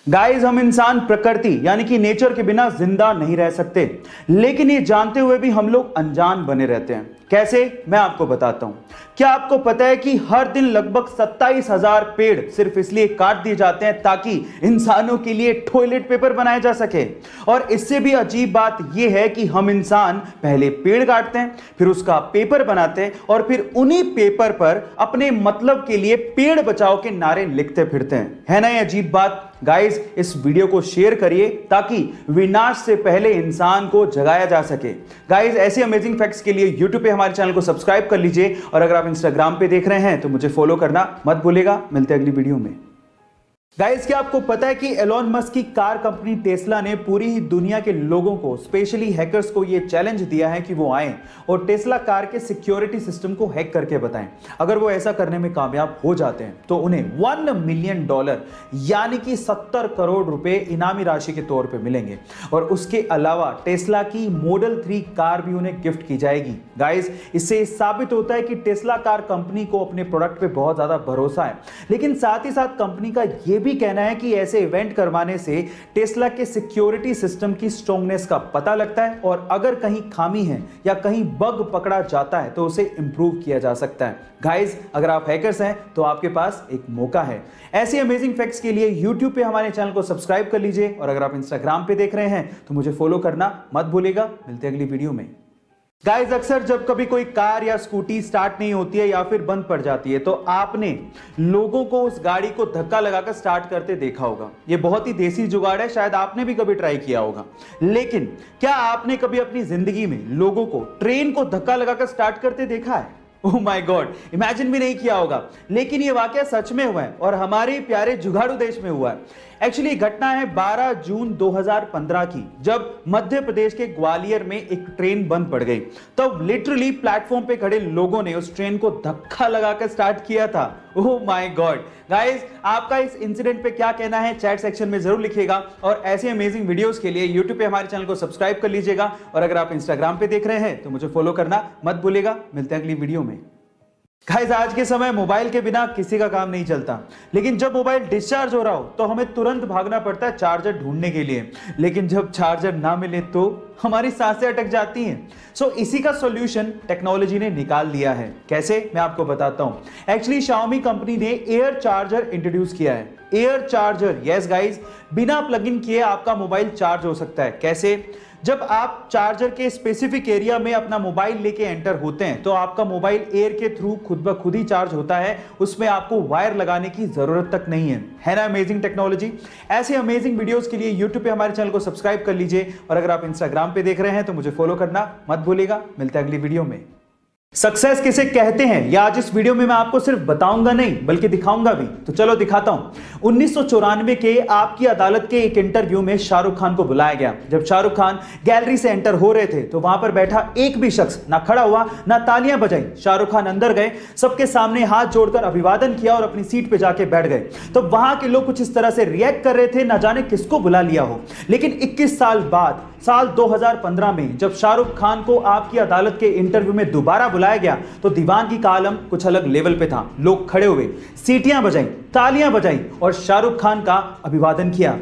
Guys, हम इंसान प्रकृति यानी कि नेचर के बिना जिंदा नहीं रह सकते, लेकिन ये जानते हुए भी हम लोग अनजान बने रहते हैं। कैसे, मैं आपको बताता हूं। क्या आपको पता है कि हर दिन लगभग 27,000 पेड़ सिर्फ इसलिए काट दिए जाते हैं ताकि इंसानों के लिए टॉयलेट पेपर बनाया जा सके। और इससे भी अजीब बात यह है कि हम इंसान पहले पेड़ काटते हैं, फिर उसका पेपर बनाते हैं और फिर उन्हीं पेपर पर अपने मतलब के लिए पेड़ बचाओ के नारे लिखते फिरते हैं। है ना ये अजीब बात? गाइस, इस वीडियो को शेयर करिए ताकि विनाश से पहले इंसान को जगाया जा सके। गाइस, ऐसे अमेजिंग फैक्ट्स के लिए YouTube पे हमारे चैनल को सब्सक्राइब कर लीजिए और अगर आप इंस्टाग्राम पे देख रहे हैं तो मुझे फॉलो करना मत भूलिएगा। मिलते हैं अगली वीडियो में। गाइस, क्या आपको पता है कि एलोन मस्क की कार कंपनी टेस्ला ने पूरी ही दुनिया के लोगों को, स्पेशली हैकर्स को यह चैलेंज दिया है कि वो आए और टेस्ला कार के सिक्योरिटी सिस्टम को हैक करके बताएं। अगर वो ऐसा करने में कामयाब हो जाते हैं तो उन्हें $1 मिलियन यानी कि 70 करोड़ रुपए इनामी राशि के तौर पे मिलेंगे और उसके अलावा टेस्ला की मॉडल 3 कार भी उन्हें गिफ्ट की जाएगी। गाइस, इससे साबित होता है कि टेस्ला कार कंपनी को अपने प्रोडक्ट पे बहुत ज्यादा भरोसा है, लेकिन साथ ही साथ कंपनी का यह भी कहना है कि ऐसे इवेंट करवाने से टेस्ला के सिक्योरिटी सिस्टम की स्ट्रांगनेस का पता लगता है और अगर कहीं खामी है या कहीं बग पकड़ा जाता है तो उसे इंप्रूव किया जा सकता है। गाइस, अगर आप हैकर्स हैं तो आपके पास एक मौका है। ऐसे अमेजिंग फैक्ट्स के लिए YouTube पे हमारे चैनल को सब्सक्राइब कर लीजिए और अगर आप इंस्टाग्राम पे देख रहे हैं तो मुझे फॉलो करना मत भूलिएगा। मिलते हैं अगली वीडियो में। गाइस, अक्सर जब कभी कोई कार या स्कूटी स्टार्ट नहीं होती है या फिर बंद पड़ जाती है तो आपने लोगों को उस गाड़ी को धक्का लगाकर स्टार्ट करते देखा होगा। ये बहुत ही देसी जुगाड़ है, शायद आपने भी कभी ट्राई किया होगा। लेकिन क्या आपने कभी अपनी जिंदगी में लोगों को ट्रेन को धक्का लगाकर स्टार्ट करते देखा है? ओह माय गॉड, इमेजिन भी नहीं किया होगा, लेकिन ये वाकया सच में हुआ है और हमारे प्यारे जुगाड़ू देश में हुआ है। एक्चुअली घटना है 12 जून 2015 की, जब मध्य प्रदेश के ग्वालियर में एक ट्रेन बंद पड़ गई। तब लिटरली प्लेटफॉर्म पे खड़े लोगों ने उस ट्रेन को धक्का लगाकर स्टार्ट किया था। Oh my God. गाइस, आपका इस इंसिडेंट पे क्या कहना है चैट सेक्शन में जरूर लिखिएगा और ऐसे अमेजिंग वीडियोस के लिए YouTube पे हमारे चैनल को सब्सक्राइब कर लीजिएगा और अगर आप इंस्टाग्राम पे देख रहे हैं तो मुझे फॉलो करना मत भूलिएगा। मिलते हैं अगली वीडियो में। गाइस, आज के समय मोबाइल के बिना किसी का काम नहीं चलता, लेकिन जब मोबाइल डिस्चार्ज हो रहा हो तो हमें तुरंत भागना पड़ता है चार्जर ढूंढने के लिए, लेकिन जब चार्जर ना मिले तो हमारी सांसें अटक जाती हैं। सो इसी का सॉल्यूशन टेक्नोलॉजी ने निकाल लिया है। कैसे, मैं आपको बताता हूं। एक्चुअली Xiaomi कंपनी ने एयर चार्जर इंट्रोड्यूस किया है। एयर चार्जर, यस गाइस, बिना प्लग इन किए आपका मोबाइल चार्ज हो सकता है। कैसे? जब आप चार्जर के स्पेसिफिक एरिया में अपना मोबाइल लेके एंटर होते हैं तो आपका मोबाइल एयर के थ्रू खुद ब खुद ही चार्ज होता है, उसमें आपको वायर लगाने की जरूरत तक नहीं है ना अमेजिंग टेक्नोलॉजी? ऐसे अमेजिंग वीडियोस के लिए YouTube पे हमारे चैनल को सब्सक्राइब कर लीजिए और अगर आप इंस्टाग्राम पे देख रहे हैं तो मुझे फॉलो करना मत भूलिएगा। मिलते हैं अगली वीडियो में। सक्सेस किसे कहते हैं या आज इस वीडियो में मैं आपको सिर्फ बताऊंगा नहीं बल्कि दिखाऊंगा भी, तो चलो दिखाता हूं। 1994 के आपकी अदालत के एक इंटरव्यू में शाहरुख खान को बुलाया गया। जब शाहरुख खान गैलरी से एंटर हो रहे थे तो वहां पर बैठा एक भी शख्स ना खड़ा हुआ ना तालियां बजाई। शाहरुख खान अंदर गए, सबके सामने हाथ जोड़कर अभिवादन किया और अपनी सीट पे जाके बैठ गए। तो वहां के लोग कुछ इस तरह से रिएक्ट कर रहे थे, ना जाने किसको बुला लिया हो। लेकिन 21 साल बाद, साल 2015 में जब शाहरुख खान को आपकी अदालत के इंटरव्यू में दोबारा बुलाया गया तो दीवानगी का आलम कुछ अलग लेवल पे था। लोग खड़े हुए, सीटियां बजाई, तालियां बजाई और शाहरुख खान का अभिवादन किया।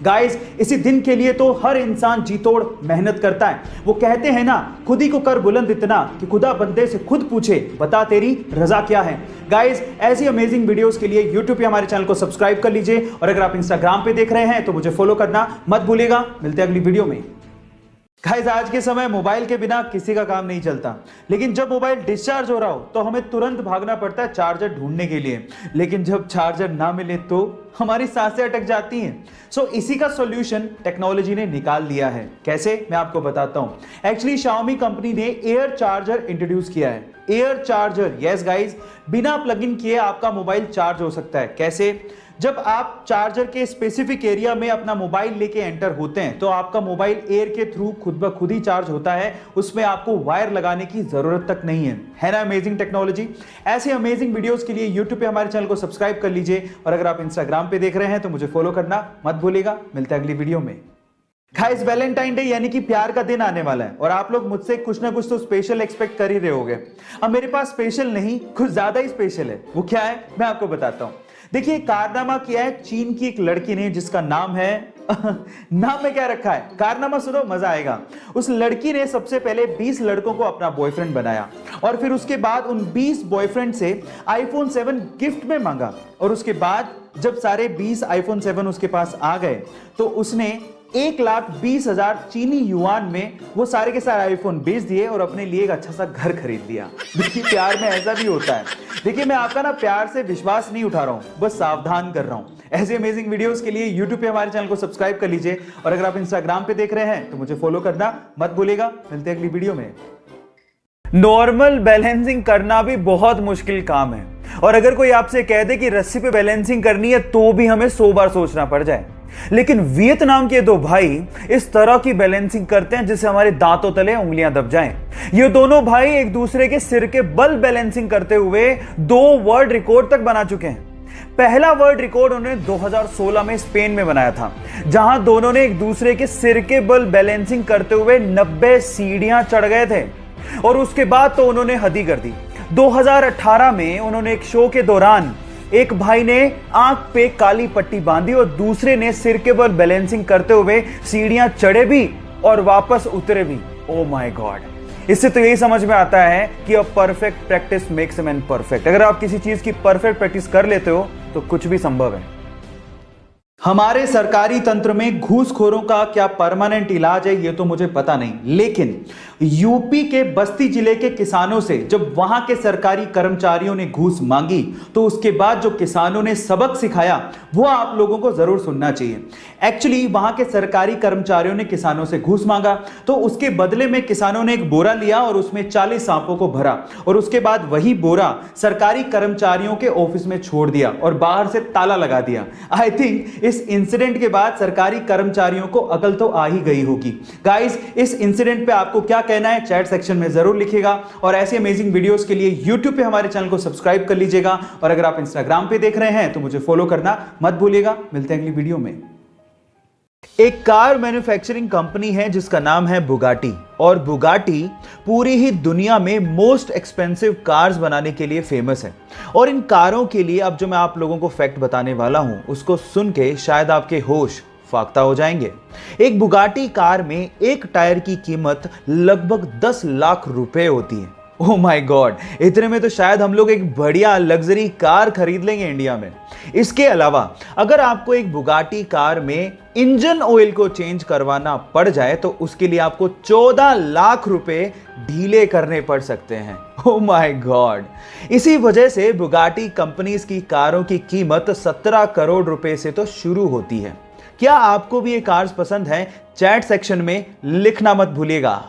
गाइस, इसी दिन के लिए तो हर इंसान जी तोड़ मेहनत करता है। वो कहते हैं ना, खुद ही को कर बुलंद इतना कि खुदा बंदे से खुद पूछे, बता तेरी रजा क्या है। गाइस, ऐसी अमेजिंग वीडियोस के लिए YouTube पे हमारे चैनल को सब्सक्राइब कर लीजिए और अगर आप इंस्टाग्राम पे देख रहे हैं तो मुझे फॉलो करना मत भूलिएगा। मिलते हैं अगली वीडियो में। गाइस, आज के समय मोबाइल के बिना किसी का काम नहीं चलता, लेकिन जब मोबाइल डिस्चार्ज हो रहा हो तो हमें तुरंत भागना पड़ता है चार्जर ढूंढने के लिए, लेकिन जब चार्जर ना मिले तो हमारी सांसें अटक जाती हैं। सो इसी का सॉल्यूशन टेक्नोलॉजी ने निकाल लिया है। कैसे, मैं आपको बताता हूं। एक्चुअली Xiaomi कंपनी ने एयर चार्जर इंट्रोड्यूस किया है। एयर चार्जर, यस गाइस, बिना प्लग इन किए आपका मोबाइल चार्ज हो सकता है। कैसे? जब आप चार्जर के स्पेसिफिक एरिया में अपना मोबाइल लेके एंटर होते हैं तो आपका मोबाइल एयर के थ्रू खुद ब खुद ही चार्ज होता है, उसमें आपको वायर लगाने की जरूरत तक नहीं है ना अमेजिंग टेक्नोलॉजी? ऐसे अमेजिंग वीडियोस के लिए YouTube पे हमारे चैनल को सब्सक्राइब कर लीजिए और अगर आप इंस्टाग्राम पे देख रहे हैं तो मुझे फॉलो करना मत भूलिएगा। मिलते हैं अगली वीडियो में। गाइस, वैलेंटाइन डे यानी कि प्यार का दिन आने वाला है और आप लोग मुझसे कुछ ना कुछ तो स्पेशल एक्सपेक्ट कर ही रहे होंगे। अब मेरे पास स्पेशल नहीं, कुछ ज्यादा ही स्पेशल है। वो क्या है, मैं आपको बताता हूं। देखिए, कारनामा किया है चीन की एक लड़की ने जिसका नाम है नाम में क्या रखा है, कारनामा सुनो मजा आएगा। उस लड़की ने सबसे पहले 20 लड़कों को अपना बॉयफ्रेंड बनाया और फिर उसके बाद उन 20 बॉयफ्रेंड से आईफोन 7 गिफ्ट में मांगा। और उसके बाद जब सारे 20 आईफोन 7 उसके पास आ गए तो उसने 1,20,000 चीनी युआन में वो सारे के सारे आईफोन बेच दिए और अपने लिए एक अच्छा सा घर खरीद लिया। देखिए, प्यार में ऐसा भी होता है। देखिए, मैं आपका ना प्यार से विश्वास नहीं उठा रहा हूं, बस सावधान कर रहा हूं। ऐसे अमेजिंग वीडियोस के लिए YouTube पे हमारे चैनल को सब्सक्राइब कर लीजिए और अगर आप Instagram पे देख रहे हैं तो मुझे फॉलो करना मत भूलिएगा। मिलते हैं अगली वीडियो में। नॉर्मल बैलेंसिंग करना भी बहुत मुश्किल काम है और अगर कोई आपसे कह दे कि रस्सी पे बैलेंसिंग करनी है तो भी हमें 100 बार सोचना पड़ जाए। लेकिन वियतनाम के दो भाई इस तरह की बैलेंसिंग करते हैं जिससे हमारे दांतों तले उंगलियां दब जाएं। ये दोनों भाई एक दूसरे के सिर के बल बैलेंसिंग करते हुए 2 वर्ल्ड रिकॉर्ड तक बना चुके हैं। पहला वर्ल्ड रिकॉर्ड उन्होंने 2016 में स्पेन में बनाया था, जहां दोनों ने एक दूसरे के सिर के बल बैलेंसिंग करते हुए 90 सीढ़ियां चढ़ गए थे। और उसके बाद तो उन्होंने हद ही कर दी। 2018 में उन्होंने एक शो के दौरान एक भाई ने आंख पे काली पट्टी बांधी और दूसरे ने सिर के बल बैलेंसिंग करते हुए सीढ़ियां चढ़े भी और वापस उतरे भी। Oh my God. इससे तो यही समझ में आता है कि अब perfect practice makes a man perfect. अगर आप किसी चीज की परफेक्ट प्रैक्टिस कर लेते हो तो कुछ भी संभव है। हमारे सरकारी तंत्र में घूसखोरों का क्या परमानेंट इलाज है ये तो मुझे पता नहीं, लेकिन यूपी के बस्ती जिले के किसानों से जब वहां के सरकारी कर्मचारियों ने घूस मांगी तो उसके बाद जो किसानों ने सबक सिखाया वो आप लोगों को जरूर सुनना चाहिए। एक्चुअली वहां के सरकारी कर्मचारियों ने किसानों से घूस मांगा तो उसके बदले में किसानों ने एक बोरा लिया और उसमें 40 सांपों को भरा और उसके बाद वही बोरा सरकारी कर्मचारियों के ऑफिस में छोड़ दिया और बाहर से ताला लगा दिया। आई थिंक इस इंसिडेंट के बाद सरकारी कर्मचारियों को अकल तो आ ही गई होगी। गाइस, इस इंसिडेंट पे आपको क्या कहना है चैट सेक्शन में जरूर लिखिएगा और ऐसे अमेजिंग वीडियोस के लिए YouTube पे हमारे चैनल को सब्सक्राइब कर लीजिएगा और अगर आप Instagram पे देख रहे हैं तो मुझे फॉलो करना मत भूलिएगा। मिलते हैं अगली वीडियो में। एक कार मैन्युफैक्चरिंग कंपनी है जिसका नाम है बुगाटी और बुगाटी पूरी ही दुनिया में मोस्ट एक्सपेंसिव कार्स बनाने के लिए फेमस है। और इन कारों के लिए अब जो मैं आप लोगों को फैक्ट बताने वाला हूं उसको सुन के शायद आपके होश फाख्ता हो जाएंगे। एक बुगाटी कार में एक टायर की कीमत लगभग 10 लाख रुपए होती है। ओह माय गॉड, इतने में तो शायद हम लोग एक बढ़िया लग्जरी कार खरीद लेंगे इंडिया में। इसके अलावा अगर आपको एक बुगाटी कार में इंजन ऑयल को चेंज करवाना पड़ जाए तो उसके लिए आपको 14 लाख रुपए ढीले करने पड़ सकते हैं। Oh my God. इसी वजह से बुगाटी कंपनीज की कारों की कीमत 17 करोड़ रुपए से तो शुरू होती है। क्या आपको भी ये कार्स पसंद है? चैट सेक्शन में लिखना मत भूलिएगा।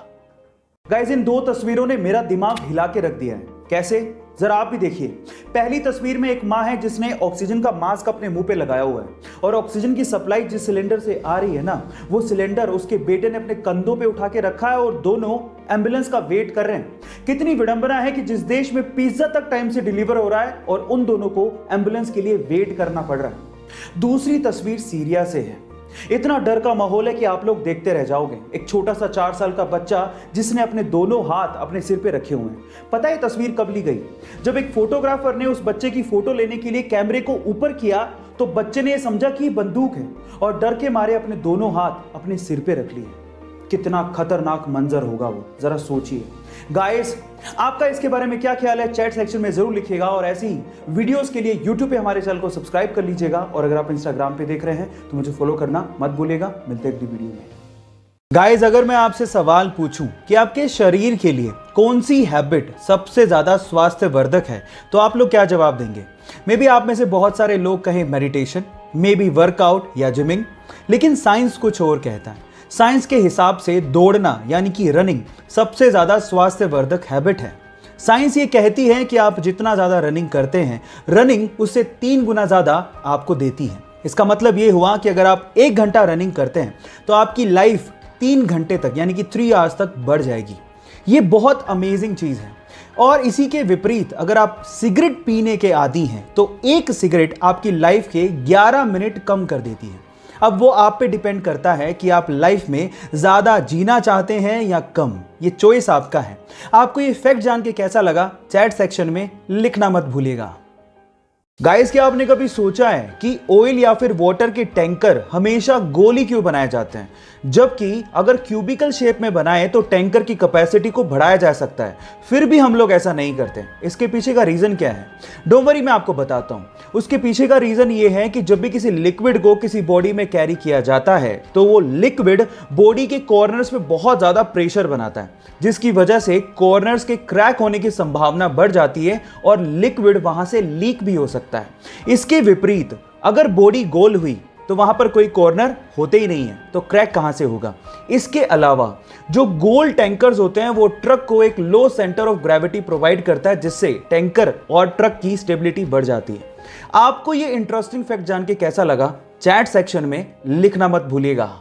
गाइस, इन 2 तस्वीरों ने मेरा दिमाग हिला के रख दिया है। कैसे, जरा आप भी देखिए। पहली तस्वीर में एक मां है जिसने ऑक्सीजन का मास्क अपने मुंह पे लगाया हुआ है और ऑक्सीजन की सप्लाई जिस सिलेंडर से आ रही है ना, वो सिलेंडर उसके बेटे ने अपने कंधों पे उठा के रखा है और दोनों एम्बुलेंस का वेट कर रहे हैं। कितनी विडंबना है कि जिस देश में पिज्जा तक टाइम से डिलीवर हो रहा है और उन दोनों को एम्बुलेंस के लिए वेट करना पड़ रहा है। दूसरी तस्वीर सीरिया से है। इतना डर का माहौल है कि आप लोग देखते रह जाओगे। एक छोटा सा 4 साल का बच्चा जिसने अपने दोनों हाथ अपने सिर पे रखे हुए हैं। पता है तस्वीर कब ली गई? जब एक फोटोग्राफर ने उस बच्चे की फोटो लेने के लिए कैमरे को ऊपर किया तो बच्चे ने यह समझा कि बंदूक है और डर के मारे अपने दोनों हाथ अपने सिर पे रख लिए। कितना खतरनाक मंजर होगा वो, जरा सोचिए। गाइस, आपका इसके बारे में क्या ख्याल है चैट सेक्शन में जरूर लिखिएगा और ऐसी वीडियोस के लिए YouTube पे हमारे चैनल को सब्सक्राइब कर लीजिएगा और अगर आप Instagram पे देख रहे हैं तो मुझे फॉलो करना मत भूलिएगा। मिलते हैं अगली वीडियो में। गाइस, अगर मैं आपसे सवाल पूछूं कि आपके शरीर के लिए कौन सी हैबिट सबसे ज्यादा स्वास्थ्यवर्धक है तो आप लोग क्या जवाब देंगे? मे बी आप में से बहुत सारे लोग कहें मेडिटेशन, मे बी वर्कआउट या जिमिंग, लेकिन साइंस कुछ और कहता है। साइंस के हिसाब से दौड़ना यानी कि रनिंग सबसे ज्यादा स्वास्थ्यवर्धक हैबिट है। साइंस ये कहती है कि आप जितना ज्यादा रनिंग करते हैं, रनिंग उससे 3 गुना ज्यादा आपको देती है। इसका मतलब ये हुआ कि अगर आप 1 घंटा रनिंग करते हैं तो आपकी लाइफ 3 घंटे तक यानी कि 3 आवर्स तक बढ़ जाएगी। ये बहुत अमेजिंग चीज है। और इसी के विपरीत अगर आप सिगरेट पीने के आदी हैं तो 1 सिगरेट आपकी लाइफ के 11 मिनट कम कर देती है। अब वो आप पे डिपेंड करता है कि आप लाइफ में ज्यादा जीना चाहते हैं या कम। ये चॉइस आपका है। आपको ये फैक्ट जान के कैसा लगा चैट सेक्शन में लिखना मत भूलिएगा। गाइस, क्या आपने कभी सोचा है कि ऑयल या फिर वाटर के टैंकर हमेशा गोल ही क्यों बनाए जाते हैं, जबकि अगर क्यूबिकल शेप में बनाए तो टैंकर की कैपेसिटी को बढ़ाया जा सकता है, फिर भी हम लोग ऐसा नहीं करते। इसके पीछे का रीजन क्या है? डोंट वरी, मैं आपको बताता हूं। उसके पीछे का रीजन ये है कि जब भी किसी लिक्विड को किसी बॉडी में कैरी किया जाता है तो वो लिक्विड बॉडी के कॉर्नर्स में बहुत ज्यादा प्रेशर बनाता है, जिसकी वजह से कॉर्नर्स के क्रैक होने की संभावना बढ़ जाती है और लिक्विड वहां से लीक भी हो सकता है। इसके विपरीत अगर बॉडी गोल हुई तो वहां पर कोई कॉर्नर होते ही नहीं है, तो क्रैक कहां से होगा? इसके अलावा जो गोल टैंकर्स होते हैं वो ट्रक को एक लो सेंटर ऑफ ग्रेविटी प्रोवाइड करता है, जिससे टैंकर और ट्रक की स्टेबिलिटी बढ़ जाती है। आपको ये इंटरेस्टिंग फैक्ट जान के कैसा लगा? चैट सेक्शन में लिखना मत भूलिएगा।